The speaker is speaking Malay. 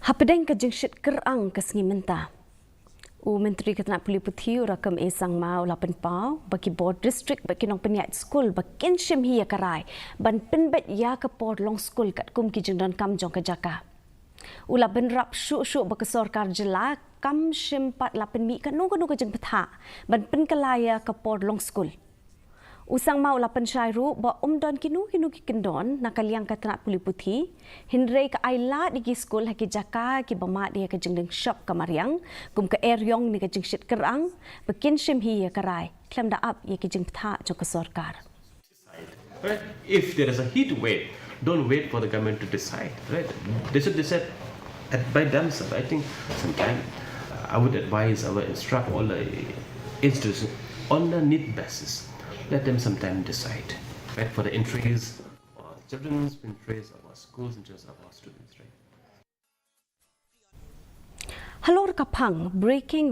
Hapedeng ke jengshit kerang ke sengi mentah. Myntri ke Tnat Pule Puthi rakam esang mau lapan pau bagi board district bagi Nongpyniaid Skul bakin shim hiya karai ban Pynbiang ya ke por long Skul kat kum ki jengdan kam jong ke jaka. Lapan rap syuk bagi sorkar jela kam shim 48 mi kan nunggu jeng petha ban pen kelaya ke por long Skul. Usang mau lapan syairu ba don kinu ki kendon nakaliang ka Tnat Pule Puthi hindrei ka aila di Skul haki jaka ki bamat dia ke jengdeng shop kamariang kum ke eryong ni ke jengshit kerang bekin shim hi ya karai klam da up ya ki jeng tha jo ke sorkar. Right? If there is a heat wave, don't wait for the government to decide. Right? They should decide by themselves. I think sometimes I would advise, I would instruct all the institutions on the need basis. Let them sometimes decide, right, for the interests of our children's interests, of our schools, interests of our students, right. Halor kapang breaking